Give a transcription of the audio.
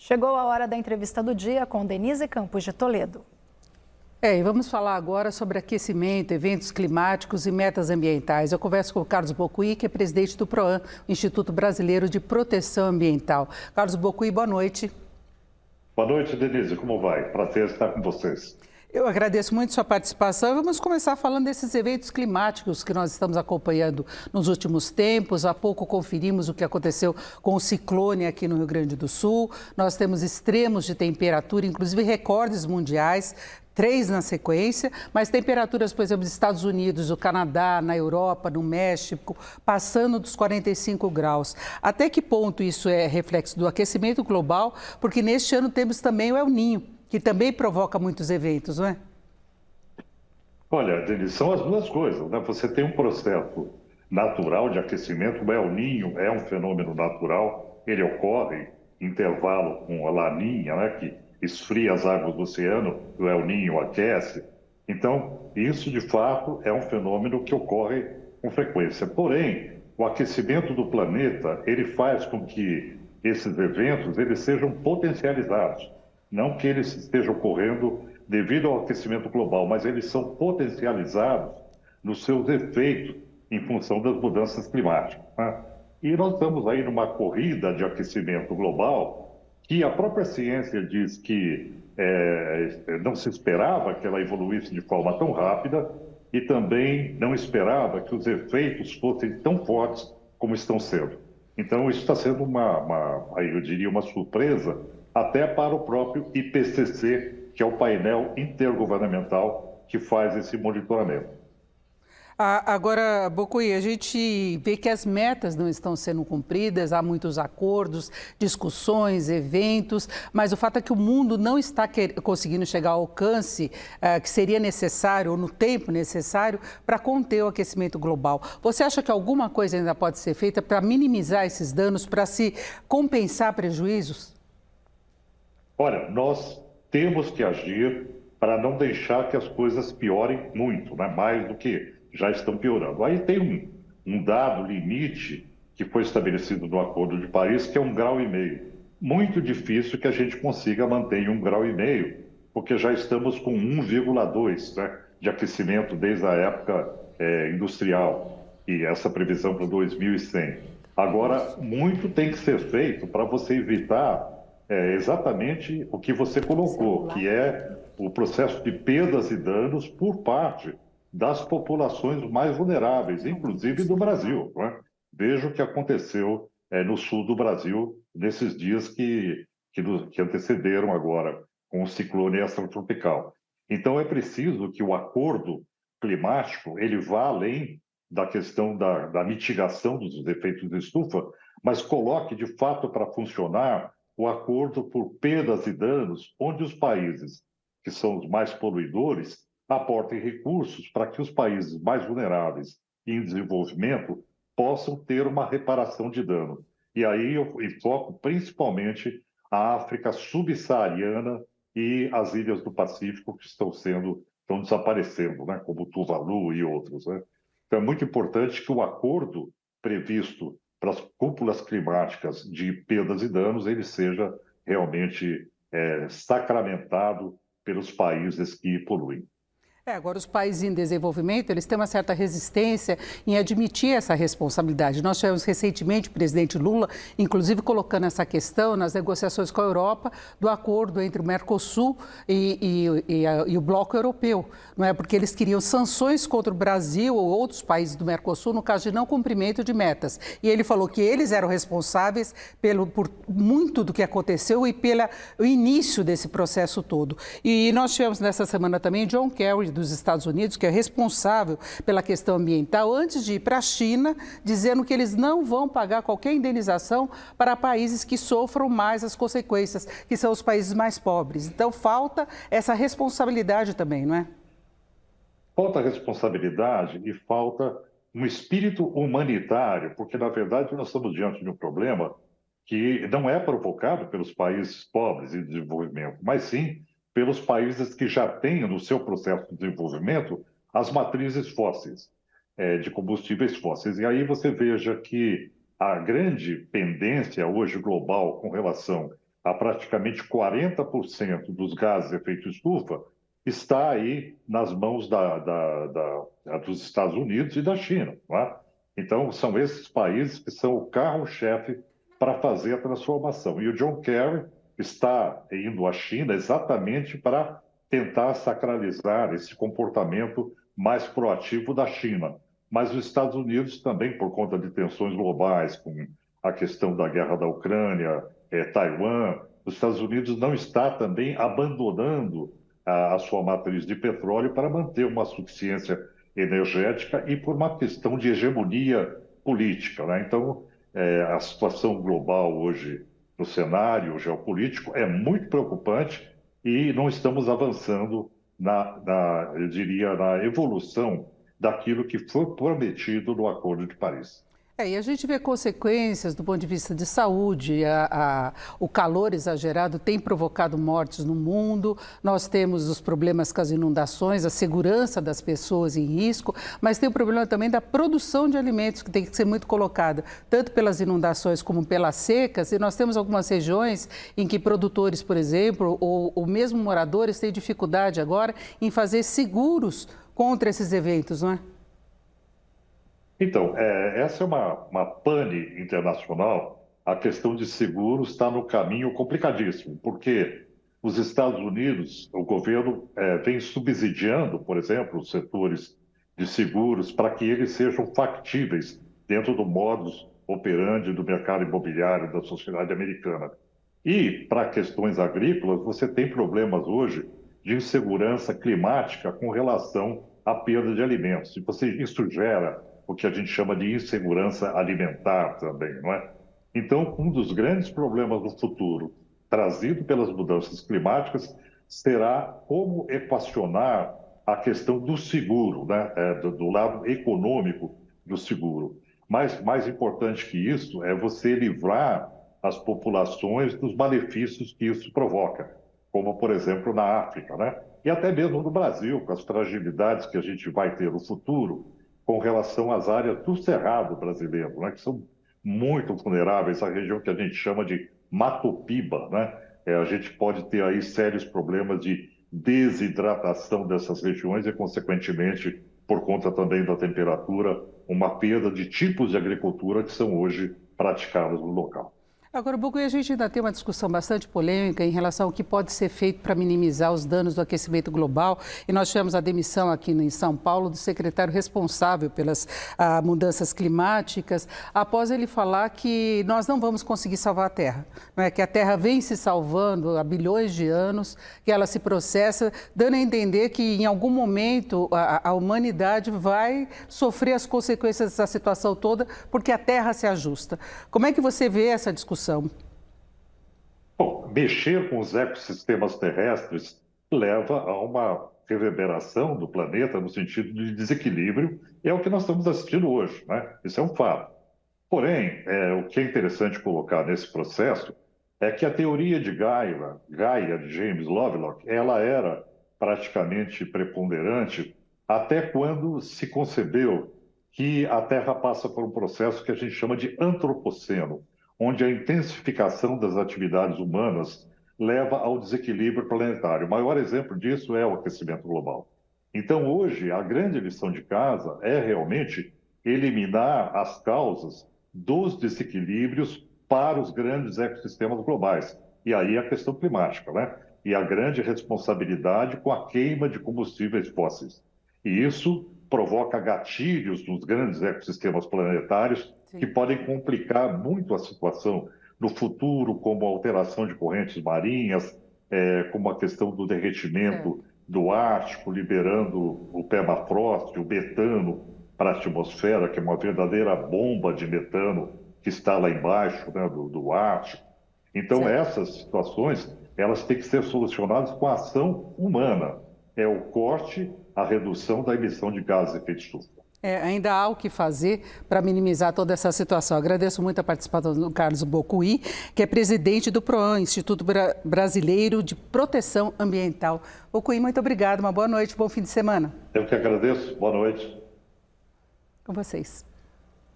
Chegou a hora da entrevista do dia com Denise Campos de Toledo. E vamos falar agora sobre aquecimento, eventos climáticos e metas ambientais. Eu converso com o Carlos Bocuí, que é presidente do PROAM, o Instituto Brasileiro de Proteção Ambiental. Carlos Bocuí, boa noite. Boa noite, Denise. Como vai? Prazer estar com vocês. Eu agradeço muito sua participação. Vamos começar falando desses eventos climáticos que nós estamos acompanhando nos últimos tempos. Há pouco conferimos o que aconteceu com o ciclone aqui no Rio Grande do Sul. Nós temos extremos de temperatura, inclusive recordes mundiais, 3 na sequência, mas temperaturas, por exemplo, dos Estados Unidos, do Canadá, na Europa, no México, passando dos 45 graus. Até que ponto isso é reflexo do aquecimento global? Porque neste ano temos também o El Niño, que também provoca muitos eventos, não é? Olha, Denise, são as duas coisas, né? Você tem um processo natural de aquecimento, o El Niño é um fenômeno natural, ele ocorre em intervalo com a Laninha, né? Que esfria as águas do oceano, o El Niño aquece. Então, isso de fato é um fenômeno que ocorre com frequência. Porém, o aquecimento do planeta, ele faz com que esses eventos eles sejam potencializados. Não que eles estejam ocorrendo devido ao aquecimento global, mas eles são potencializados nos seus efeitos em função das mudanças climáticas, né? E nós estamos aí numa corrida de aquecimento global que a própria ciência diz que não se esperava que ela evoluísse de forma tão rápida e também não esperava que os efeitos fossem tão fortes como estão sendo. Então, isso está sendo eu diria, uma surpresa até para o próprio IPCC, que é o painel intergovernamental que faz esse monitoramento. Agora, Bocuí, a gente vê que as metas não estão sendo cumpridas, há muitos acordos, discussões, eventos, mas o fato é que o mundo não está conseguindo chegar ao alcance que seria necessário, ou no tempo necessário, para conter o aquecimento global. Você acha que alguma coisa ainda pode ser feita para minimizar esses danos, para se compensar prejuízos? Olha, nós temos que agir para não deixar que as coisas piorem muito, né? Mais do que já estão piorando. Aí tem um dado limite que foi estabelecido no Acordo de Paris, que é 1,5 grau. Muito difícil que a gente consiga manter 1,5 grau, porque já estamos com 1,2, né, de aquecimento desde a época industrial, e essa previsão para 2100. Agora, muito tem que ser feito para você evitar exatamente o que você colocou, que é o processo de perdas e danos por parte das populações mais vulneráveis, inclusive do Brasil, né? Veja o que aconteceu no sul do Brasil nesses dias que antecederam agora com o ciclone extratropical. Então é preciso que o acordo climático ele vá além da questão da mitigação dos efeitos de estufa, mas coloque de fato para funcionar o acordo por perdas e danos, onde os países que são os mais poluidores aportem recursos para que os países mais vulneráveis e em desenvolvimento possam ter uma reparação de dano. E aí eu enfoco principalmente a África subsaariana e as ilhas do Pacífico que estão desaparecendo, né? Como Tuvalu e outros, né? Então é muito importante que o acordo previsto para as cúpulas climáticas de perdas e danos ele seja realmente sacramentado pelos países que poluem. Agora, os países em desenvolvimento, eles têm uma certa resistência em admitir essa responsabilidade. Nós tivemos recentemente o presidente Lula, inclusive, colocando essa questão nas negociações com a Europa do acordo entre o Mercosul e o Bloco Europeu, não é? Porque eles queriam sanções contra o Brasil ou outros países do Mercosul no caso de não cumprimento de metas. E ele falou que eles eram responsáveis por muito do que aconteceu e pelo início desse processo todo. E nós tivemos nessa semana também John Kerry, dos Estados Unidos, que é responsável pela questão ambiental, antes de ir para a China, dizendo que eles não vão pagar qualquer indenização para países que sofram mais as consequências, que são os países mais pobres. Então, falta essa responsabilidade também, não é? Falta responsabilidade e falta um espírito humanitário, porque, na verdade, nós estamos diante de um problema que não é provocado pelos países pobres em desenvolvimento, mas sim pelos países que já têm no seu processo de desenvolvimento as matrizes fósseis, de combustíveis fósseis. E aí você veja que a grande pendência hoje global com relação a praticamente 40% dos gases de efeito estufa, está aí nas mãos dos Estados Unidos e da China. Não é? Então, são esses países que são o carro-chefe para fazer a transformação. E o John Kerry está indo à China exatamente para tentar sacralizar esse comportamento mais proativo da China. Mas os Estados Unidos também, por conta de tensões globais, com a questão da guerra da Ucrânia, Taiwan, os Estados Unidos não está também abandonando a sua matriz de petróleo para manter uma suficiência energética e por uma questão de hegemonia política. Né? Então, a situação global hoje no cenário geopolítico é muito preocupante e não estamos avançando eu diria, na evolução daquilo que foi prometido no Acordo de Paris. E a gente vê consequências do ponto de vista de saúde, o calor exagerado tem provocado mortes no mundo, nós temos os problemas com as inundações, a segurança das pessoas em risco, mas tem o problema também da produção de alimentos, que tem que ser muito colocada, tanto pelas inundações como pelas secas, e nós temos algumas regiões em que produtores, por exemplo, ou mesmo moradores têm dificuldade agora em fazer seguros contra esses eventos, não é? Então, essa é uma pane internacional. A questão de seguros está no caminho complicadíssimo, porque os Estados Unidos, o governo vem subsidiando, por exemplo, os setores de seguros para que eles sejam factíveis dentro do modus operandi do mercado imobiliário da sociedade americana. E, para questões agrícolas, você tem problemas hoje de insegurança climática com relação à perda de alimentos. Isso gera o que a gente chama de insegurança alimentar também, não é? Então, um dos grandes problemas do futuro, trazido pelas mudanças climáticas, será como equacionar a questão do seguro, né? Do lado econômico do seguro. Mas, mais importante que isso, é você livrar as populações dos malefícios que isso provoca, como, por exemplo, na África, né? E até mesmo no Brasil, com as fragilidades que a gente vai ter no futuro, com relação às áreas do Cerrado brasileiro, né, que são muito vulneráveis, a região que a gente chama de Mato Piba, né? A gente pode ter aí sérios problemas de desidratação dessas regiões e, consequentemente, por conta também da temperatura, uma perda de tipos de agricultura que são hoje praticados no local. Agora, Bocuí, a gente ainda tem uma discussão bastante polêmica em relação ao que pode ser feito para minimizar os danos do aquecimento global. E nós tivemos a demissão aqui em São Paulo do secretário responsável pelas mudanças climáticas, após ele falar que nós não vamos conseguir salvar a Terra. Não é? Que a Terra vem se salvando há bilhões de anos, que ela se processa, dando a entender que em algum momento a humanidade vai sofrer as consequências dessa situação toda, porque a Terra se ajusta. Como é que você vê essa discussão? Bom, mexer com os ecossistemas terrestres leva a uma reverberação do planeta no sentido de desequilíbrio, e é o que nós estamos assistindo hoje, né? Isso é um fato. Porém, o que é interessante colocar nesse processo é que a teoria de Gaia de James Lovelock, ela era praticamente preponderante até quando se concebeu que a Terra passa por um processo que a gente chama de antropoceno, onde a intensificação das atividades humanas leva ao desequilíbrio planetário. O maior exemplo disso é o aquecimento global. Então, hoje, a grande lição de casa é realmente eliminar as causas dos desequilíbrios para os grandes ecossistemas globais. E aí a questão climática, né? E a grande responsabilidade com a queima de combustíveis fósseis. E isso provoca gatilhos nos grandes ecossistemas planetários, sim, que podem complicar muito a situação no futuro, como a alteração de correntes marinhas, como a questão do derretimento do Ártico, liberando o permafrost, o metano para a atmosfera, que é uma verdadeira bomba de metano que está lá embaixo, né, do Ártico. Então, essas situações, elas têm que ser solucionadas com a ação humana. É o corte, a redução da emissão de gases de efeito estufa. Ainda há o que fazer para minimizar toda essa situação. Agradeço muito a participação do Carlos Bocuí, que é presidente do PROAM, Instituto Brasileiro de Proteção Ambiental. Bocuí, muito obrigado, uma boa noite, bom fim de semana. Eu que agradeço, boa noite. Com vocês.